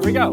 Here we go.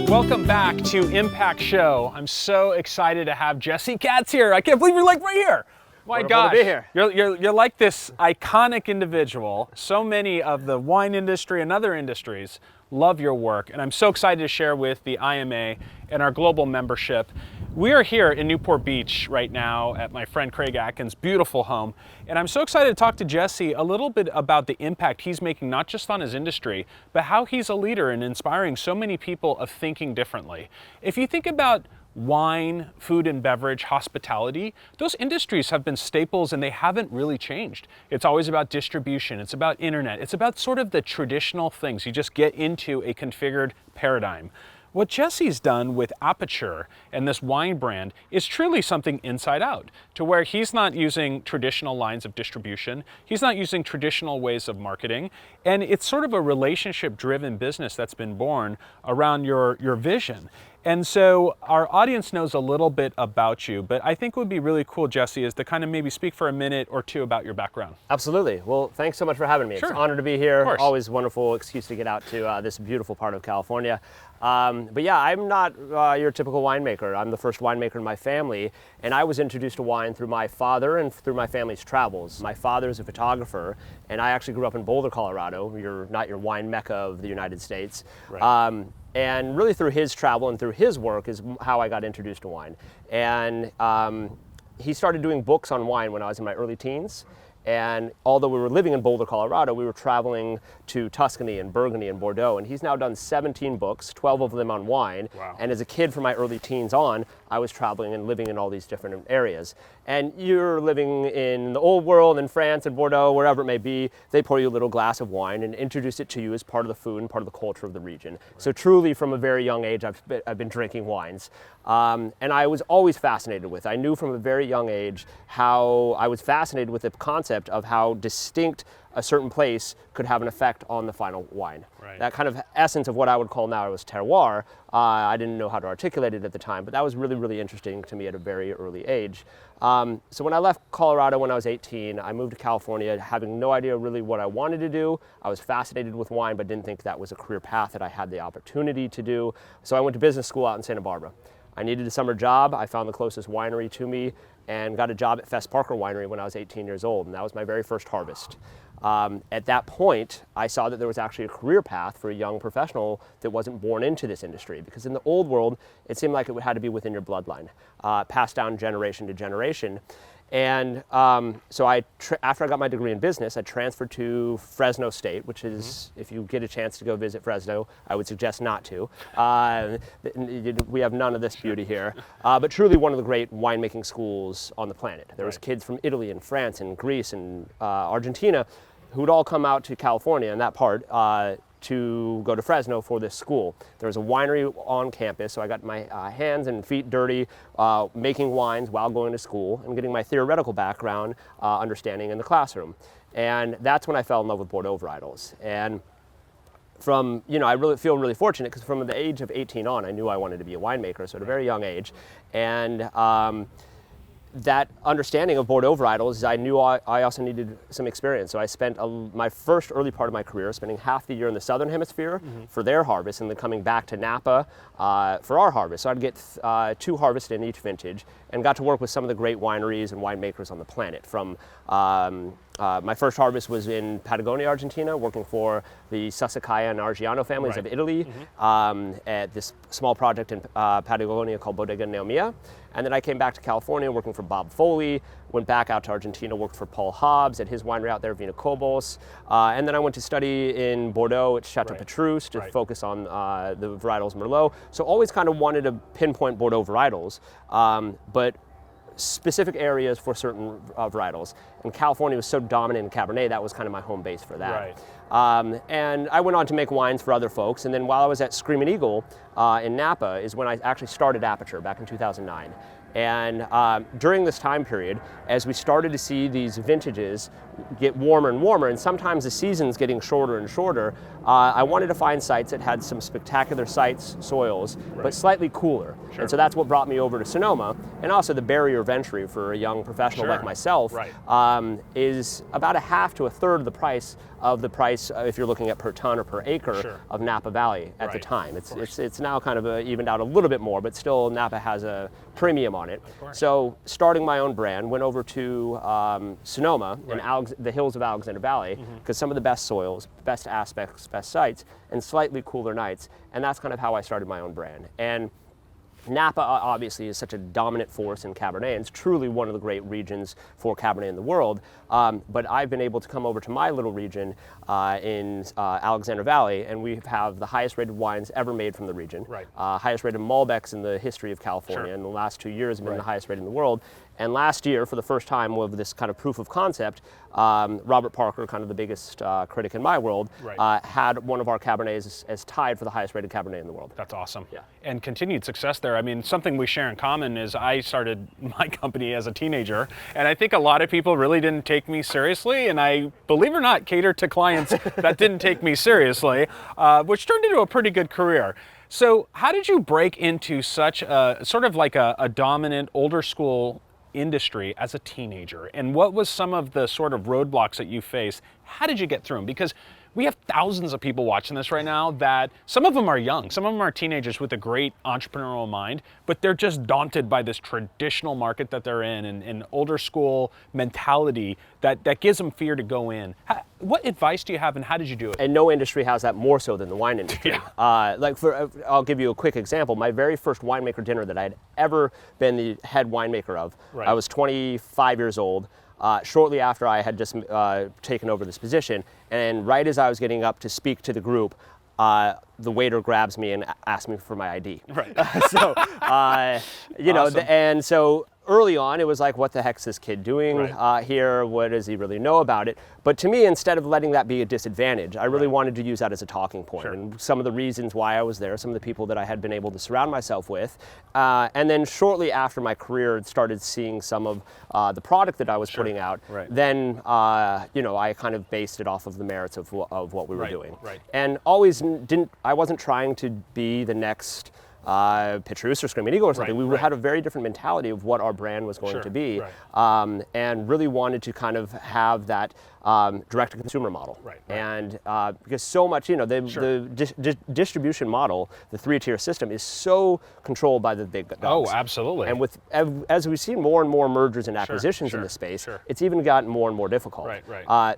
Welcome back to Impact Show. I'm so excited to have Jesse Katz here. I can't believe you're like right here. My gosh, to be here. You're like this iconic individual. So many of the wine industry and other industries love your work, and I'm so excited to share with the IMA and our global membership. We are here in Newport Beach right now at my friend Craig Atkins' beautiful home, and I'm so excited to talk to Jesse a little bit about the impact he's making, not just on his industry, but how he's a leader in inspiring so many people of thinking differently. If you think about wine, food and beverage, hospitality, those industries have been staples and they haven't really changed. It's always about distribution, it's about internet, it's about sort of the traditional things. You just get into a configured paradigm. What Jesse's done with Aperture and this wine brand is truly something inside out, to where he's not using traditional lines of distribution, he's not using traditional ways of marketing, and it's sort of a relationship-driven business that's been born around your vision. And so our audience knows a little bit about you, but I think what would be really cool, Jesse, is to kind of maybe speak for a minute or two about your background. Absolutely. Well, thanks so much for having me. Sure. It's an honor to be here. Of course. Always wonderful excuse to get out to this beautiful part of California. But yeah, I'm not your typical winemaker. I'm the first winemaker in my family, and I was introduced to wine through my father and through my family's travels. My father's a photographer, and I actually grew up in Boulder, Colorado. You're not your wine mecca of the United States. Right. And really through his travel and through his work is how I got introduced to wine. And he started doing books on wine when I was in my early teens. And although we were living in Boulder, Colorado, we were traveling to Tuscany and Burgundy and Bordeaux. And he's now done 17 books, 12 of them on wine. Wow. And as a kid from my early teens on, I was traveling and living in all these different areas. And you're living in the old world, in France and Bordeaux, wherever it may be, they pour you a little glass of wine and introduce it to you as part of the food and part of the culture of the region. Right. So truly from a very young age, I've been drinking wines. And I was always fascinated with it. I knew from a very young age how I was fascinated with the concept of how distinct a certain place could have an effect on the final wine. Right. That kind of essence of what I would call now was terroir. I didn't know how to articulate it at the time, but that was really, really interesting to me at a very early age. So when I left Colorado when I was 18, I moved to California having no idea really what I wanted to do. I was fascinated with wine, but didn't think that was a career path that I had the opportunity to do. So I went to business school out in Santa Barbara. I needed a summer job. I found the closest winery to me and got a job at Fess Parker Winery when I was 18 years old, and that was my very first harvest. At that point, I saw that there was actually a career path for a young professional that wasn't born into this industry, because in the old world, it seemed like it had to be within your bloodline, passed down generation to generation. And so after I got my degree in business, I transferred to Fresno State, which is, if you get a chance to go visit Fresno, I would suggest not to. We have none of this beauty here, but truly one of the great winemaking schools on the planet. There was kids from Italy and France and Greece and Argentina who would all come out to California in that part to go to Fresno for this school. There was a winery on campus, so I got my hands and feet dirty making wines while going to school and getting my theoretical background understanding in the classroom. And that's when I fell in love with Bordeaux varietals. And from, I really feel really fortunate because from the age of 18 on, I knew I wanted to be a winemaker, so at a very young age. And that understanding of Bordeaux varietals, I knew I also needed some experience. So I spent my first early part of my career spending half the year in the Southern Hemisphere for their harvest and then coming back to Napa for our harvest. So I'd get 2 harvests in each vintage and got to work with some of the great wineries and winemakers on the planet. From my first harvest was in Patagonia, Argentina, working for the Sassicaia and Argiano families of Italy at this small project in Patagonia called Bodega Neomia. And then I came back to California working for Bob Foley, went back out to Argentina, worked for Paul Hobbs at his winery out there, Vina Cobos. And then I went to study in Bordeaux at Chateau Petrus to focus on the varietals Merlot. So always kind of wanted to pinpoint Bordeaux varietals, but specific areas for certain varietals. And California was so dominant in Cabernet, that was kind of my home base for that. Right. And I went on to make wines for other folks. And then while I was at Screaming Eagle in Napa is when I actually started Aperture back in 2009. And during this time period, as we started to see these vintages get warmer and warmer, and sometimes the season's getting shorter and shorter, I wanted to find sites that had some spectacular soils, but slightly cooler. Sure. And so that's what brought me over to Sonoma. And also the barrier of entry for a young professional like myself is about a half to a third of the price of the price if you're looking at per ton or per acre of Napa Valley at the time. It's now kind of evened out a little bit more, but still Napa has a premium on it. So starting my own brand, went over to Sonoma and the hills of Alexander Valley, because some of the best soils, best aspects, best sites, and slightly cooler nights. And that's kind of how I started my own brand. And Napa obviously is such a dominant force in Cabernet, and it's truly one of the great regions for Cabernet in the world. But I've been able to come over to my little region in Alexander Valley, and we have the highest rated wines ever made from the region. Highest rated Malbecs in the history of California. In the last 2 years have been the highest rated in the world. And last year, for the first time with this kind of proof of concept, Robert Parker, kind of the biggest critic in my world, had one of our Cabernets as tied for the highest rated Cabernet in the world. That's awesome. And continued success there. I mean, something we share in common is I started my company as a teenager, and I think a lot of people really didn't take me seriously, and I, believe it or not, catered to clients that didn't take me seriously, which turned into a pretty good career. So how did you break into such a, sort of like a dominant older school industry as a teenager, and what was some of the sort of roadblocks that you faced? How did you get through them? Because we have thousands of people watching this right now that some of them are young, some of them are teenagers with a great entrepreneurial mind, but they're just daunted by this traditional market that they're in and older school mentality that gives them fear to go in. What advice do you have, and how did you do it? And no industry has that more so than the wine industry. I'll give you a quick example. My very first winemaker dinner that I had ever been the head winemaker of, I was 25 years old. Shortly after I had just taken over this position, and right as I was getting up to speak to the group, the waiter grabs me and asks me for my ID. So, you know, and so early on, it was like, what the heck's this kid doing here? What does he really know about it? But to me, instead of letting that be a disadvantage, I really wanted to use that as a talking point. And some of the reasons why I was there, some of the people that I had been able to surround myself with. And then shortly after my career started seeing some of the product that I was putting out, then, you know, I kind of based it off of the merits of what we were doing. And always I wasn't trying to be the next Petrus or Screaming Eagle or something. We had a very different mentality of what our brand was going to be, and really wanted to kind of have that direct-to-consumer model. And because so much, you know, the distribution model, the three-tier system, is so controlled by the big dogs. Oh, absolutely. And with as we've seen more and more mergers and acquisitions in this space, it's even gotten more and more difficult.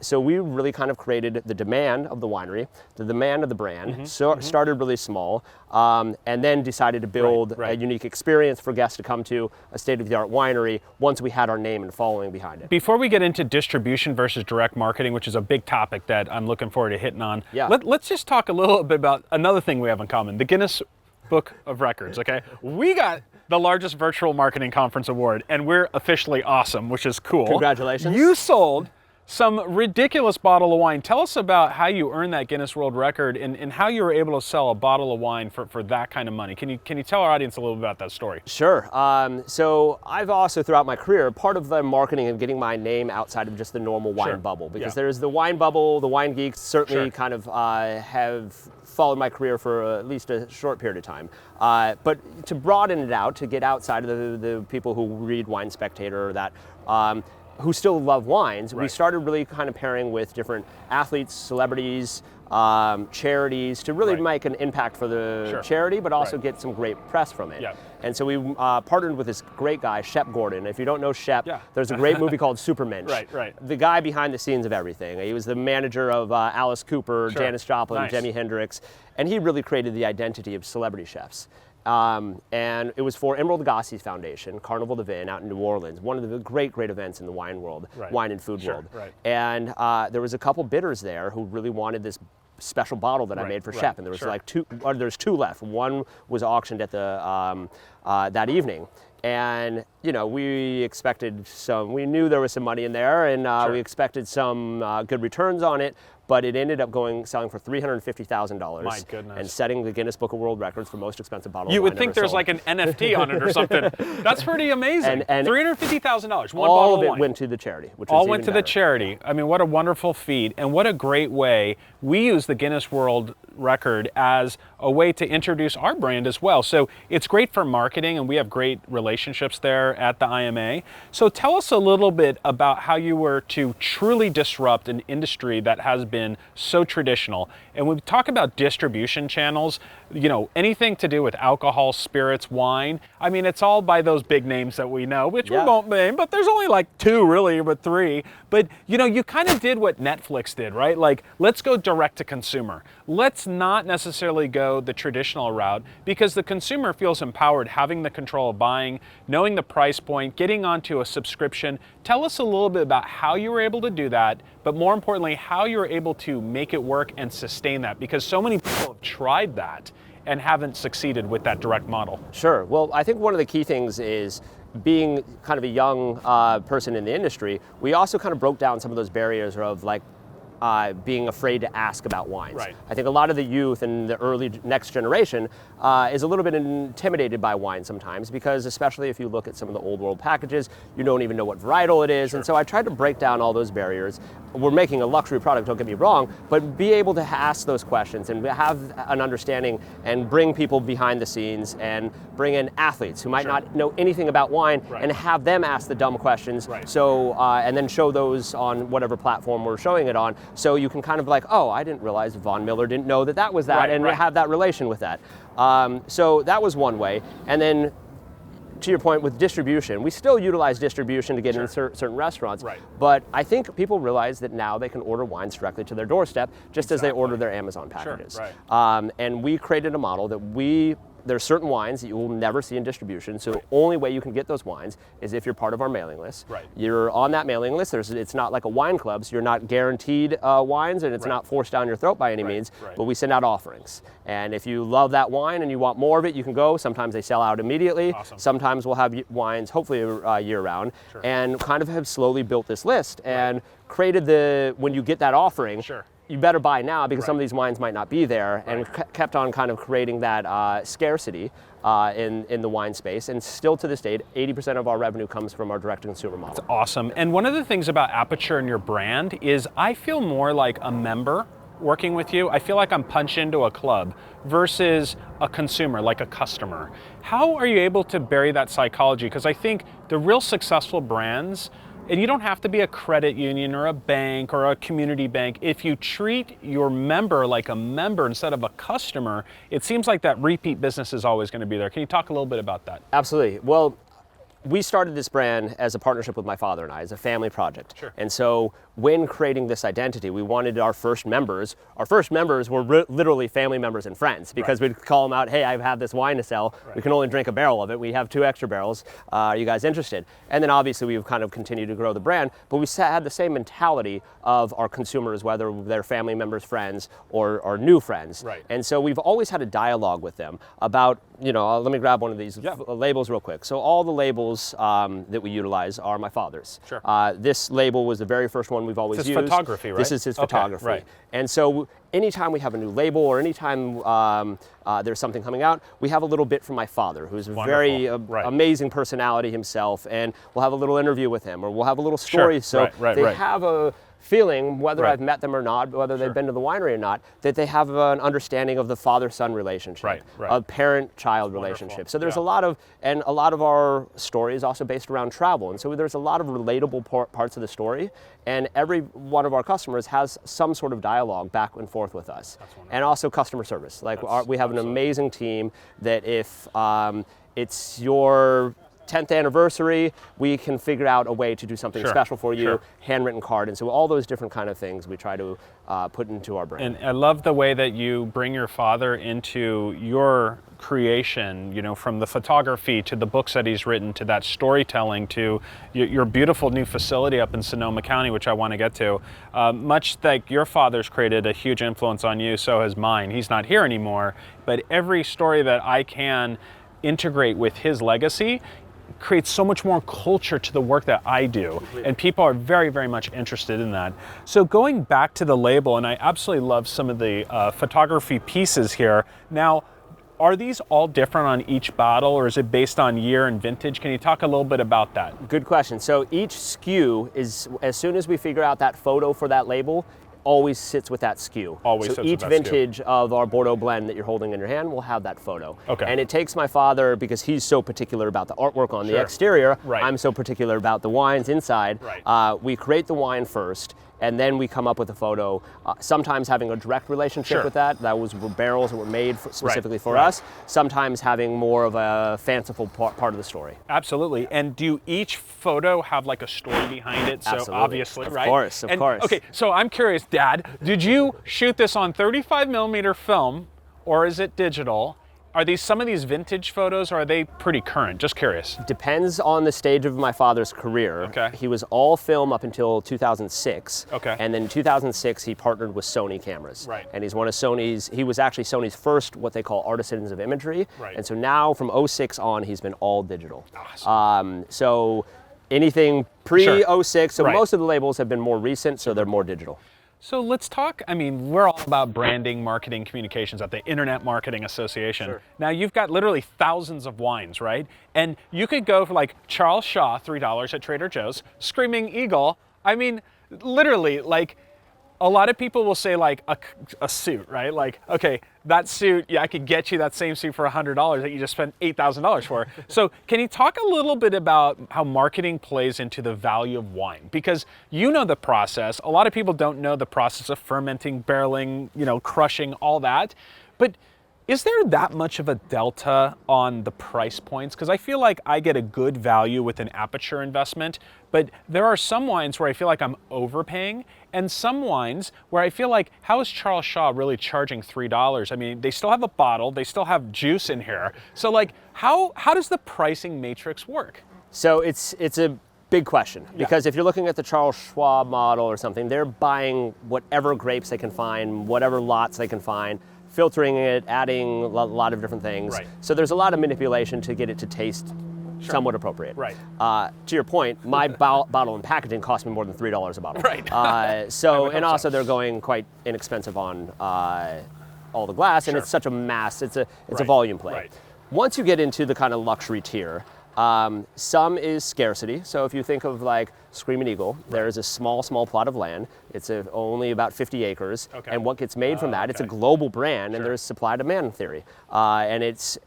So we really kind of created the demand of the winery, the demand of the brand, started really small, and then decided to build a unique experience for guests to come to a state-of-the-art winery once we had our name and following behind it. Before we get into distribution versus direct marketing, which is a big topic that I'm looking forward to hitting on, let's just talk a little bit about another thing we have in common, the Guinness Book of Records, okay? We got the largest virtual marketing conference award, and we're officially awesome, which is cool. Congratulations. You sold some ridiculous bottle of wine. Tell us about how you earned that Guinness World Record and how you were able to sell a bottle of wine for that kind of money. Can you tell our audience a little bit about that story? Sure. So I've also, throughout my career, part of the marketing and getting my name outside of just the normal wine bubble, because there's the wine bubble, the wine geeks certainly kind of have followed my career for at least a short period of time. But to broaden it out, to get outside of the people who read Wine Spectator or that, who still love wines, we started really kind of pairing with different athletes, celebrities, charities to really make an impact for the charity, but also get some great press from it. And so we partnered with this great guy, Shep Gordon. If you don't know Shep, there's a great movie called Supermensch. The guy behind the scenes of everything. He was the manager of Alice Cooper, Janis Joplin, Jimi Hendrix, and he really created the identity of celebrity chefs. And it was for Emerald Lagasse Foundation, Carnival de Vin out in New Orleans, one of the great events in the wine world, wine and food world. And there was a couple bidders there who really wanted this special bottle that I made for Shep, and there was like there's two left. One was auctioned at the that evening. And, you know, we knew there was some money in there, and we expected some good returns on it, but it ended up selling for $350,000. My goodness. And setting the Guinness Book of World Records for most expensive bottle of wine. You would think there's like an NFT on it or something. That's pretty amazing. And $350,000, one bottle of wine. All of it went to the charity, which was all went to the charity. I mean, what a wonderful feat, and what a great way. We use the Guinness World record as a way to introduce our brand as well. So it's great for marketing, and we have great relationships there at the IMA. So tell us a little bit about how you were to truly disrupt an industry that has been so traditional. And when we talk about distribution channels, you know, anything to do with alcohol, spirits, wine, I mean, it's all by those big names that we know, which we won't name, but there's only like 2 really, but 3. But you know, you kind of did what Netflix did, right? Like, let's go direct to consumer. Let's not necessarily go the traditional route, because the consumer feels empowered having the control of buying, knowing the price point, getting onto a subscription. Tell us a little bit about how you were able to do that, but more importantly, how you were able to make it work and sustain that, because so many people have tried that and haven't succeeded with that direct model. Sure. Well, I think one of the key things is being kind of a young person in the industry, we also kind of broke down some of those barriers of like being afraid to ask about wines. Right. I think a lot of the youth and the early next generation is a little bit intimidated by wine sometimes, because especially if you look at some of the old world packages, you don't even know what varietal it is. Sure. And so I tried to break down all those barriers. We're making a luxury product, don't get me wrong, but be able to ask those questions and have an understanding and bring people behind the scenes and bring in athletes who might not know anything about wine and have them ask the dumb questions. So, and then show those on whatever platform we're showing it on. So you can kind of like, oh, I didn't realize Von Miller didn't know that that was that, and have that relation with that. So that was one way. And then to your point with distribution, we still utilize distribution to get in certain restaurants, but I think people realize that now they can order wines directly to their doorstep, just as they order their Amazon packages. And we created a model that there's certain wines that you will never see in distribution, so the only way you can get those wines is if you're part of our mailing list. You're on that mailing list. It's not like a wine club, so you're not guaranteed wines, and it's not forced down your throat by any means, but we send out offerings. And if you love that wine and you want more of it, you can go. Sometimes they sell out immediately. Sometimes we'll have wines, hopefully year-round, and kind of have slowly built this list and created when you get that offering, you better buy now, because some of these wines might not be there, and kept on kind of creating that scarcity in the wine space. And still to this date, 80% of our revenue comes from our direct-to-consumer model. That's awesome. And one of the things about Aperture and your brand is I feel more like a member working with you. I feel like I'm punched into a club versus a consumer, like a customer. How are you able to bury that psychology? Because I think the real successful brands, and you don't have to be a credit union or a bank or a community bank. If you treat your member like a member instead of a customer, it seems like that repeat business is always going to be there. Can you talk a little bit about that? Absolutely. Well, we started this brand as a partnership with my father and I, as a family project. And so when creating this identity, we wanted our first members were literally family members and friends, because we'd call them out, hey, I have this wine to sell. We can only drink a barrel of it. We have 2 extra barrels. Are you guys interested? And then obviously we've kind of continued to grow the brand, but we had the same mentality of our consumers, whether they're family members, friends, or new friends. And so we've always had a dialogue with them about, you know, let me grab one of these labels real quick. So all the labels that we utilize are my father's. This label was the very first one we've always used. This is photography, right? This is his photography. And so anytime we have a new label, or anytime there's something coming out, we have a little bit from my father, who's a very amazing personality himself, and we'll have a little interview with him, or we'll have a little story. So they have a feeling, whether I've met them or not, whether they've been to the winery or not, that they have an understanding of the father-son relationship, a parent-child relationship. So there's a lot of our story is also based around travel, and so there's a lot of relatable parts of the story, and every one of our customers has some sort of dialogue back and forth with us. And also customer service. Like we have an amazing team that if it's your 10th anniversary, we can figure out a way to do something special for you, handwritten card. And so all those different kind of things we try to put into our brand. And I love the way that you bring your father into your creation, you know, from the photography to the books that he's written to that storytelling to your beautiful new facility up in Sonoma County, which I want to get to. Much like your father's created a huge influence on you, so has mine. He's not here anymore, but every story that I can integrate with his legacy creates so much more culture to the work that I do. And people are very, very much interested in that. So going back to the label, and I absolutely love some of the photography pieces here. Now, are these all different on each bottle, or is it based on year and vintage? Can you talk a little bit about that? Good question. So each SKU is, as soon as we figure out that photo for that label, always sits with that SKU. Always so sits with each that vintage of our Bordeaux blend that you're holding in your hand will have that photo. Okay. And it takes my father, because he's so particular about the artwork on the Sure. exterior, Right. I'm so particular about the wines inside. Right. We create the wine first, and then we come up with a photo, sometimes having a direct relationship Sure. with that. That was barrels that were made specifically for Right. us. Sometimes having more of a fanciful part of the story. Absolutely. And do each photo have like a story behind it? So Absolutely. obviously, right? Of course. Okay, so I'm curious, Dad, did you shoot this on 35 millimeter film or is it digital? Are these some of these vintage photos or are they pretty current? Just curious. Depends on the stage of my father's career. Okay. He was all film up until 2006. Okay. And then in 2006, he partnered with Sony cameras. Right. And he was actually Sony's first, what they call artisans of imagery. Right. And so now from 06 on, he's been all digital. Awesome. So anything pre-06, so Right. most of the labels have been more recent, so they're more digital. So let's talk, I mean, we're all about branding, marketing, communications at the Internet Marketing Association. Sure. Now you've got literally thousands of wines, right? And you could go for like Charles Shaw, $3 at Trader Joe's, Screaming Eagle. I mean, literally, like, a lot of people will say like a suit, right? Like, okay, that suit, yeah, I could get you that same suit for $100 that you just spent $8,000 for. So can you talk a little bit about how marketing plays into the value of wine? Because you know the process. A lot of people don't know the process of fermenting, barreling, you know, crushing, all that. But is there that much of a delta on the price points? Because I feel like I get a good value with an Aperture investment, but there are some wines where I feel like I'm overpaying, and some wines where I feel like, how is Charles Shaw really charging $3? I mean, they still have a bottle, they still have juice in here. So like, how does the pricing matrix work? So it's a big question, because if you're looking at the Charles Schwab model or something, they're buying whatever grapes they can find, whatever lots they can find, filtering it, adding a lot of different things. Right. So there's a lot of manipulation to get it to taste somewhat appropriate. Right. To your point, my bottle and packaging cost me more than $3 a bottle. Right. And also they're going quite inexpensive on all the glass, and it's such a mass, it's a volume play. Right. Once you get into the kind of luxury tier, some is scarcity. So if you think of like Screaming Eagle, there is a small plot of land. It's only about 50 acres. Okay. And what gets made from that, it's a okay. global brand, and there's supply-demand theory. And it's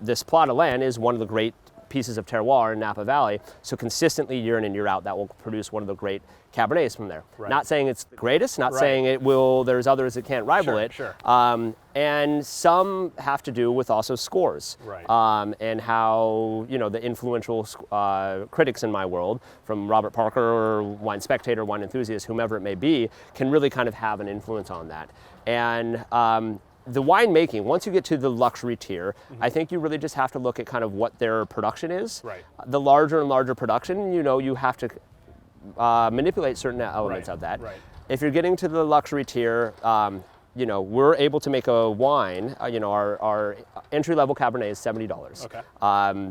this plot of land is one of the great pieces of terroir in Napa Valley. So consistently, year in and year out, that will produce one of the great Cabernets from there. Right. Not saying it's the greatest, not Right. saying it will, there's others that can't rival Sure, it. sure. And some have to do with also scores. Right. And how, you know, the influential critics in my world, from Robert Parker or Wine Spectator, Wine Enthusiast, whomever it may be, can really kind of have an influence on that. And the winemaking, once you get to the luxury tier, I think you really just have to look at kind of what their production is. Right. The larger and larger production, you know, you have to manipulate certain elements Right, of that. right. If you're getting to the luxury tier, you know, we're able to make a wine, you know, our entry-level Cabernet is $70. Okay.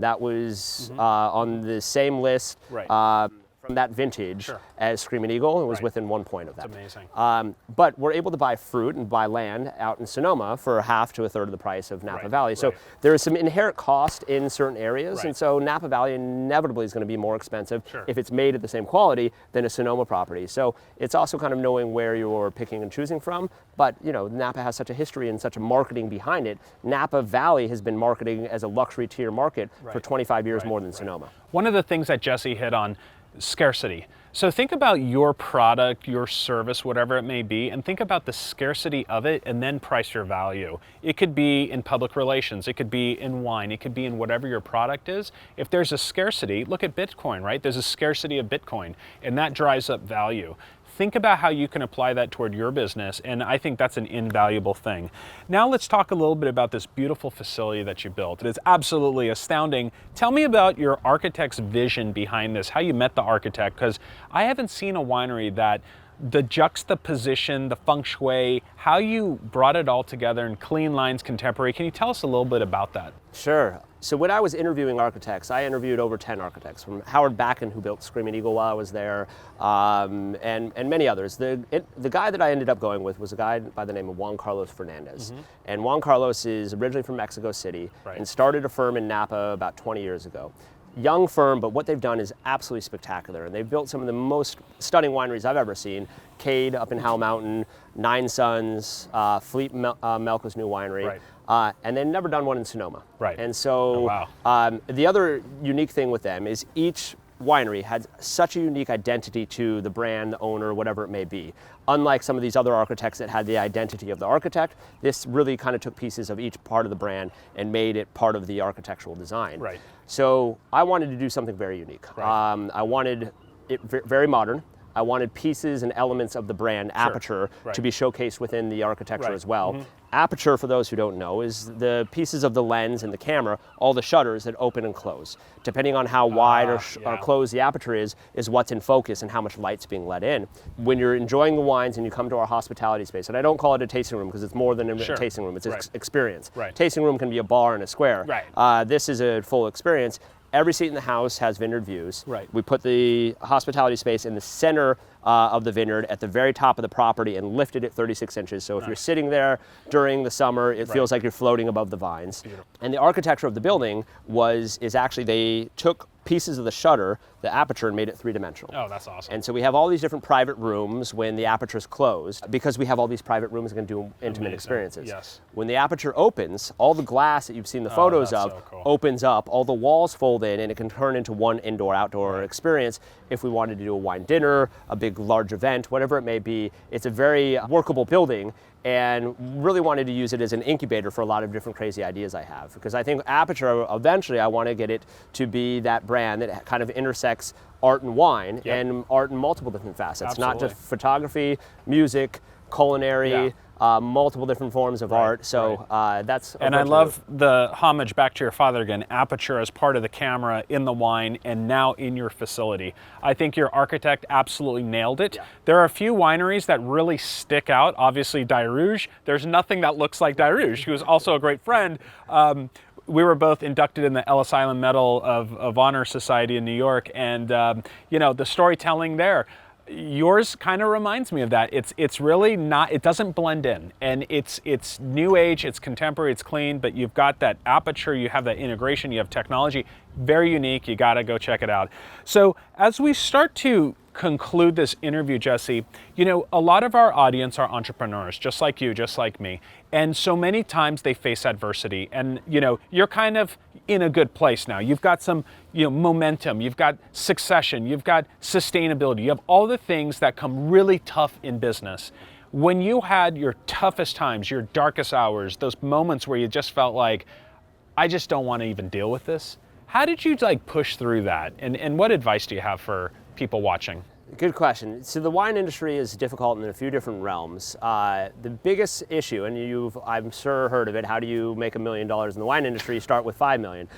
That was on the same list Right. from that vintage Sure. as Screaming Eagle. It was Right. within 1 point of that. That's amazing. But we're able to buy fruit and buy land out in Sonoma for half to a third of the price of Napa Right, Valley. So right. there is some inherent cost in certain areas, Right. and so Napa Valley inevitably is going to be more expensive Sure. if it's made at the same quality than a Sonoma property. So it's also kind of knowing where you're picking and choosing from. But you know, Napa has such a history and such a marketing behind it. Napa Valley has been marketing as a luxury tier market for Right. 25 years Right, more than right. Sonoma. One of the things that Jesse hit on, scarcity. So think about your product, your service, whatever it may be, and think about the scarcity of it and then price your value. It could be in public relations, it could be in wine, it could be in whatever your product is. If there's a scarcity, look at Bitcoin, right? There's a scarcity of Bitcoin, and that drives up value. Think about how you can apply that toward your business, and I think that's an invaluable thing. Now let's talk a little bit about this beautiful facility that you built. It is absolutely astounding. Tell me about your architect's vision behind this, how you met the architect, because I haven't seen a winery that the juxtaposition, the feng shui, how you brought it all together in clean lines, contemporary. Can you tell us a little bit about that? Sure. So when I was interviewing architects, I interviewed over 10 architects, from Howard Backen, who built Screaming Eagle while I was there, and many others. The guy that I ended up going with was a guy by the name of Juan Carlos Fernandez. And Juan Carlos is originally from Mexico City Right. and started a firm in Napa about 20 years ago. young firm, but what they've done is absolutely spectacular. And they've built some of the most stunning wineries I've ever seen. Cade up in Howell Mountain, Nine Sons, Fleet Melka's new winery. Right. And they've never done one in Sonoma. Right. And so Oh, wow. the other unique thing with them is each winery had such a unique identity to the brand, the owner, whatever it may be. Unlike some of these other architects that had the identity of the architect, this really kind of took pieces of each part of the brand and made it part of the architectural design. Right. So I wanted to do something very unique. Right. I wanted it very modern. I wanted pieces and elements of the brand Aperture Right. to be showcased within the architecture Right. as well. Aperture, for those who don't know, is the pieces of the lens and the camera, all the shutters that open and close. Depending on how wide or closed the aperture is what's in focus and how much light's being let in. When you're enjoying the wines and you come to our hospitality space, and I don't call it a tasting room because it's more than a tasting room, it's an experience. Right. Tasting room can be a bar and a square. Right. This is a full experience. Every seat in the house has vineyard views. Right. We put the hospitality space in the center of the vineyard at the very top of the property and lifted it 36 inches. So if you're sitting there during the summer, it feels like you're floating above the vines. Beautiful. And the architecture of the building is actually they took pieces of the shutter, the aperture, and made it three-dimensional. Oh, that's awesome. And so we have all these different private rooms when the aperture is closed, because we have all these private rooms that can do intimate experiences. Yes. When the aperture opens, all the glass that you've seen the photos that's of so cool. opens up, all the walls fold in, and it can turn into one indoor-outdoor experience. If we wanted to do a wine dinner, a big, large event, whatever it may be, it's a very workable building, and really wanted to use it as an incubator for a lot of different crazy ideas I have. Because I think Aperture, eventually I want to get it to be that brand that kind of intersects art and wine, and art in multiple different facets, not just photography, music, culinary, multiple different forms of art. So that's. And I love the homage back to your father again, Aperture as part of the camera in the wine and now in your facility. I think your architect absolutely nailed it. There are a few wineries that really stick out. Obviously, Rouge. There's nothing that looks like Rouge, who is also a great friend. We were both inducted in the Ellis Island Medal of Honor Society in New York, and you know, the storytelling there. Yours kind of reminds me of that. It's really not, it doesn't blend in, and it's new age, it's contemporary, it's clean, but you've got that aperture, you have that integration, you have technology, very unique. You gotta go check it out. So as we start to conclude this interview, Jesse, you know, a lot of our audience are entrepreneurs, just like you, just like me. And so many times they face adversity, and you know, you're kind of in a good place now. You've got some, you know, momentum, you've got succession, you've got sustainability, you have all the things that come really tough in business. When you had your toughest times, your darkest hours, those moments where you just felt like, I just don't want to even deal with this, how did you like push through that? And what advice do you have for people watching? Good question. So the wine industry is difficult in a few different realms. The biggest issue, and you've, I'm sure, heard of it, how do you make $1 million in the wine industry? You start with $5 million.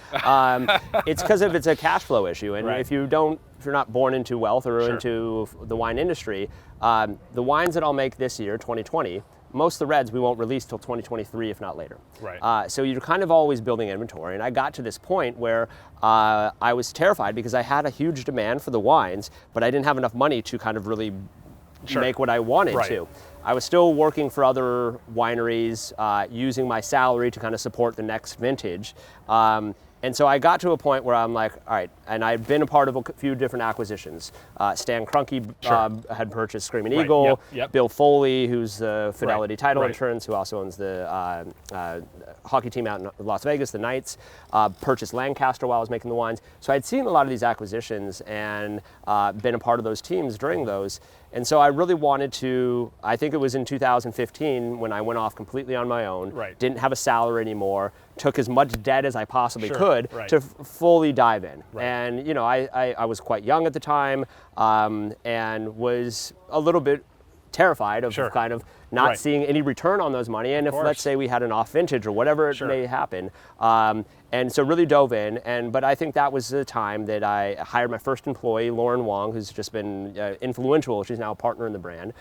It's because it's a cash flow issue, and if you're not born into wealth or into the wine industry, the wines that I'll make this year, 2020, most of the reds we won't release till 2023, if not later. Right. So you're kind of always building inventory, and I got to this point where I was terrified because I had a huge demand for the wines, but I didn't have enough money to kind of really make what I wanted to. I was still working for other wineries, using my salary to kind of support the next vintage. And so I got to a point where I'm like, all right, and I've been a part of a few different acquisitions. Stan Kroenke had purchased Screaming Eagle, Bill Foley, who's the Fidelity Title Insurance, who also owns the hockey team out in Las Vegas, the Knights, purchased Lancaster while I was making the wines. So I'd seen a lot of these acquisitions and been a part of those teams during those. And so I really wanted to, I think it was in 2015 when I went off completely on my own, didn't have a salary anymore, took as much debt as I possibly could to fully dive in. And you know, I was quite young at the time, and was a little bit terrified of kind of not seeing any return on those money. And if, let's say, we had an off vintage or whatever it may happen, and so really dove in. But I think that was the time that I hired my first employee, Lauren Wong, who's just been influential. She's now a partner in the brand.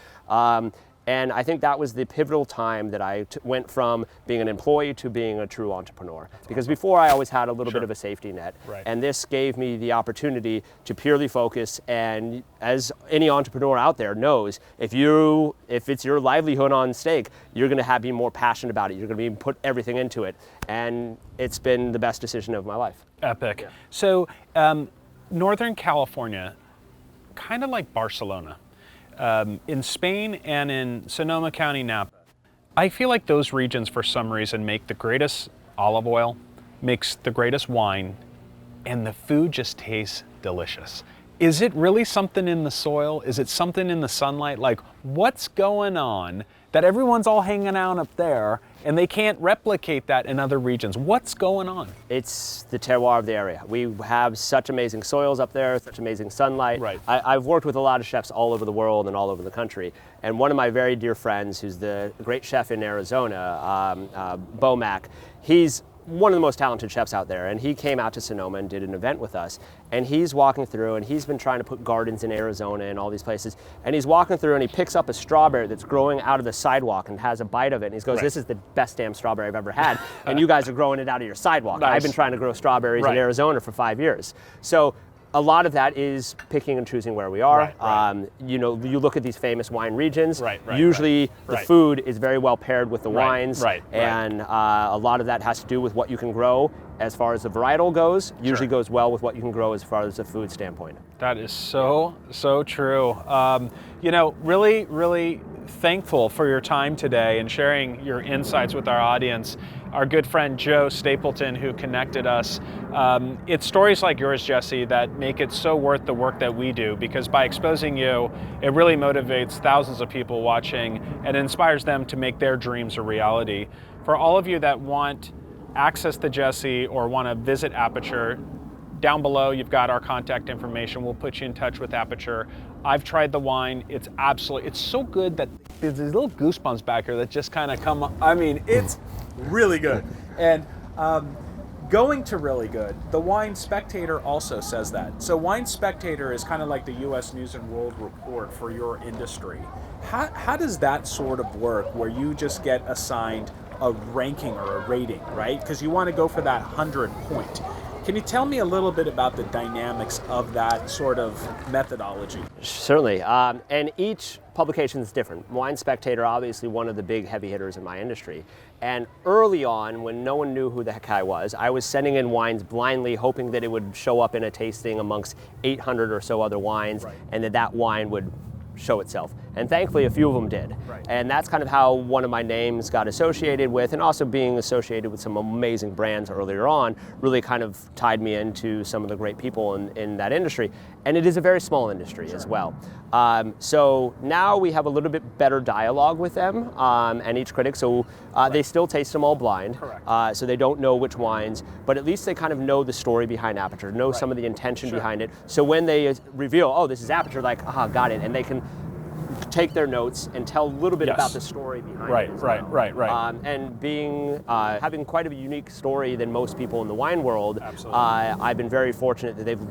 And I think that was the pivotal time that I went from being an employee to being a true entrepreneur. Because before I always had a little bit of a safety net. Right. And this gave me the opportunity to purely focus. And as any entrepreneur out there knows, if it's your livelihood on stake, you're going to be more passionate about it. You're going to put everything into it. And it's been the best decision of my life. Epic. Yeah. So Northern California, kind of like Barcelona, in Spain and in Sonoma County, Napa, I feel like those regions for some reason make the greatest olive oil, makes the greatest wine, and the food just tastes delicious. Is it really something in the soil? Is it something in the sunlight? Like, what's going on that everyone's all hanging out up there and they can't replicate that in other regions? What's going on? It's the terroir of the area. We have such amazing soils up there, such amazing sunlight. Right. I've worked with a lot of chefs all over the world and all over the country. And one of my very dear friends, who's the great chef in Arizona, Bo Mack, he's one of the most talented chefs out there, and he came out to Sonoma and did an event with us, and he's walking through, and he's been trying to put gardens in Arizona and all these places, and he's walking through and he picks up a strawberry that's growing out of the sidewalk and has a bite of it, and he goes, "This is the best damn strawberry I've ever had," and you guys are growing it out of your sidewalk. Nice. I've been trying to grow strawberries in Arizona for 5 years. So a lot of that is picking and choosing where we are. You know, you look at these famous wine regions. Usually the food is very well paired with the wines, and a lot of that has to do with what you can grow as far as the varietal goes. Usually goes well with what you can grow as far as the food standpoint. That is so true. You know, really thankful for your time today and sharing your insights with our audience. Our good friend Joe Stapleton, who connected us. It's stories like yours, Jesse, that make it so worth the work that we do, because by exposing you, it really motivates thousands of people watching and inspires them to make their dreams a reality. For all of you that want access to Jesse or want to visit Aperture, down below you've got our contact information. We'll put you in touch with Aperture. I've tried the wine. It's so good that there's these little goosebumps back here that just kind of come up. I mean, it's really good. And going to really good, the Wine Spectator also says that. So Wine Spectator is kind of like the U.S. News and World Report for your industry. How does that sort of work, where you just get assigned a ranking or a rating, right? Because you want to go for that 100 point. Can you tell me a little bit about the dynamics of that sort of methodology? Certainly, and each publication is different. Wine Spectator, obviously one of the big heavy hitters in my industry. And early on, when no one knew who the heck I was sending in wines blindly, hoping that it would show up in a tasting amongst 800 or so other wines, and that wine would show itself. And thankfully a few of them did. And that's kind of how one of my names got associated with, and also being associated with some amazing brands earlier on, really kind of tied me into some of the great people in that industry. And it is a very small industry as well. So now we have a little bit better dialogue with them and each critic. So they still taste them all blind. So they don't know which wines, but at least they kind of know the story behind Aperture, know some of the intention behind it. So when they reveal, oh, this is Aperture, like, aha, got it. And they can take their notes and tell a little bit about the story behind it as well. Right. And being having quite a unique story than most people in the wine world, I've been very fortunate that they've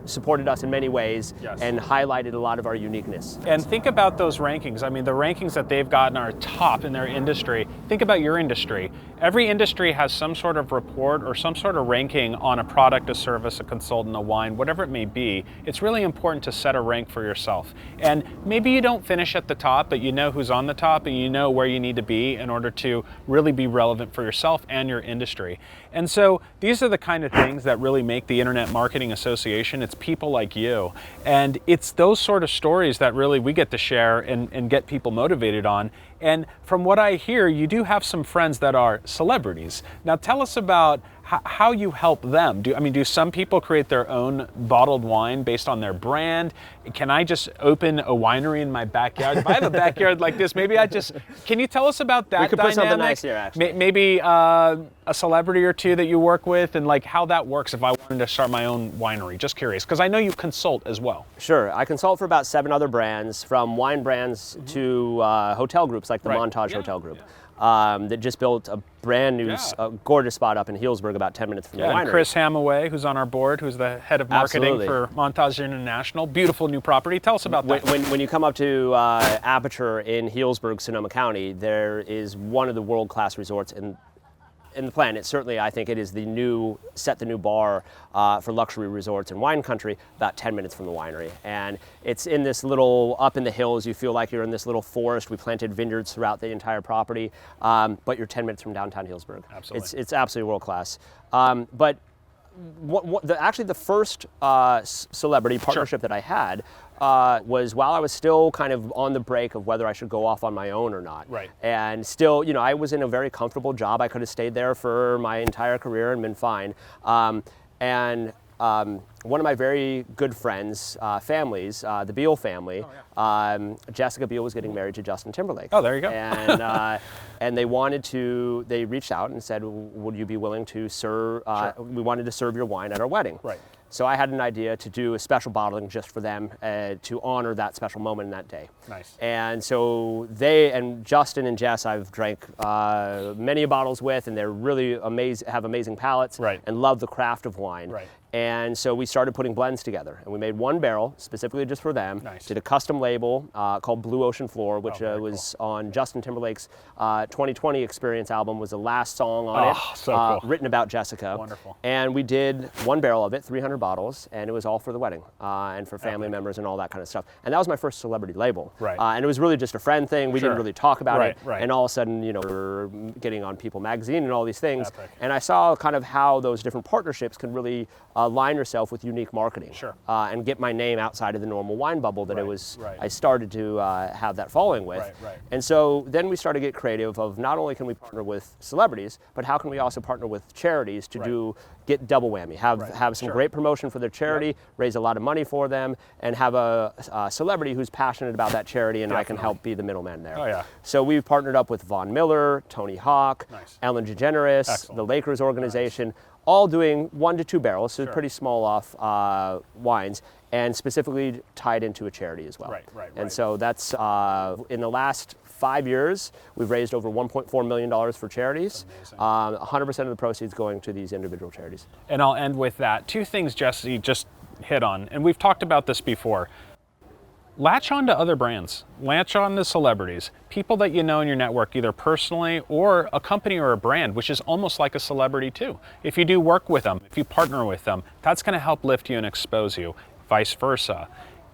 supported us in many ways and highlighted a lot of our uniqueness. And think about those rankings. I mean, the rankings that they've gotten are top in their industry. Think about your industry. Every industry has some sort of report or some sort of ranking on a product, a service, a consultant, a wine, whatever it may be. It's really important to set a rank for yourself. And maybe you don't finish at the top, but you know who's on the top and you know where you need to be in order to really be relevant for yourself and your industry. And so these are the kind of things that really make the Internet Marketing Association. It's people like you. And it's those sort of stories that really we get to share and get people motivated on. And from what I hear, you do have some friends that are celebrities. Now tell us about how you help them. Do some people create their own bottled wine based on their brand? Can I just open a winery in my backyard? If I have a backyard like this, maybe can you tell us about that we could dynamic? Put something nice here, actually. Maybe a celebrity or two that you work with, and like how that works if I wanted to start my own winery. Just curious, because I know you consult as well. Sure, I consult for about 7 other brands, from wine brands to hotel groups like the Montage Hotel Group. that just built a brand new, gorgeous spot up in Healdsburg, about 10 minutes from the winery. And Chris Hamaway, who's on our board, who's the head of marketing for Montage International. Beautiful new property. Tell us about that. When you come up to Aperture in Healdsburg, Sonoma County, there is one of the world-class resorts in the planet. Certainly, I think it is set the new bar for luxury resorts in wine country, about 10 minutes from the winery. And it's in this little, up in the hills, you feel like you're in this little forest. We planted vineyards throughout the entire property, but you're 10 minutes from downtown Healdsburg. Absolutely. It's absolutely world class. But actually the first celebrity partnership that I had was while I was still kind of on the break of whether I should go off on my own or not. Right. And still, I was in a very comfortable job. I could have stayed there for my entire career and been fine. One of my very good friends' families, the Beal family, Jessica Biel was getting married to Justin Timberlake. Oh, there you go. And they reached out and said, would you be willing to serve, we wanted to serve your wine at our wedding. Right. So I had an idea to do a special bottling just for them to honor that special moment in that day. Nice. And so Justin and Jess, I've drank many bottles with, and they're really have amazing palates, and love the craft of wine. Right. And so we started putting blends together, and we made one barrel specifically just for them. Nice. Did a custom label called Blue Ocean Floor, which was on Justin Timberlake's 2020 Experience album, was the last song on it, so cool. written about Jessica. Wonderful. And we did one barrel of it, 300 bottles, and it was all for the wedding and for family members and all that kind of stuff. And that was my first celebrity label. Right. And it was really just a friend thing. We didn't really talk about it. Right. And all of a sudden, we were getting on People magazine and all these things. Epic. And I saw kind of how those different partnerships can really align yourself with unique marketing. Sure. And get my name outside of the normal wine bubble that I started to have that following with. Right. And so then we started to get creative of not only can we partner with celebrities, but how can we also partner with charities to get double whammy, have some great promotion for their charity, raise a lot of money for them, and have a celebrity who's passionate about that charity, and I can help be the middleman there. Oh, yeah. So we've partnered up with Von Miller, Tony Hawk, Ellen DeGeneres, Excellent. the Lakers organization, all doing 1 to 2 barrels, so pretty small off wines, and specifically tied into a charity as well. Right. And so that's, in the last 5 years, we've raised over $1.4 million for charities. 100% of the proceeds going to these individual charities. And I'll end with that. 2 things Jesse just hit on, and we've talked about this before. Latch on to other brands, latch on to celebrities, people that you know in your network, either personally or a company or a brand, which is almost like a celebrity too. If you do work with them, if you partner with them, that's going to help lift you and expose you, vice versa.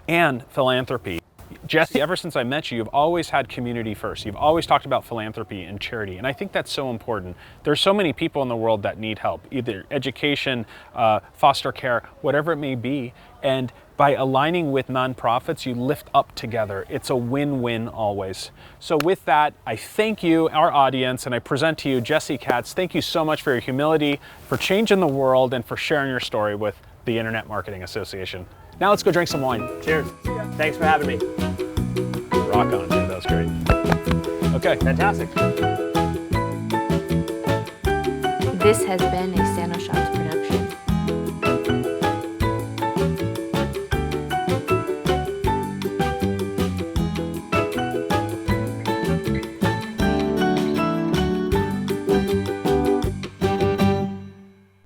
And philanthropy. Jesse, ever since I met you, you've always had community first. You've always talked about philanthropy and charity, and I think that's so important. There's so many people in the world that need help, either education, foster care, whatever it may be, and by aligning with nonprofits, you lift up together. It's a win-win always. So with that, I thank you, our audience, and I present to you Jesse Katz. Thank you so much for your humility, for changing the world, and for sharing your story with the Internet Marketing Association. Now let's go drink some wine. Cheers. Thanks for having me. Rock on, dude. That was great. Okay. Fantastic. This has been a Stano Shots production.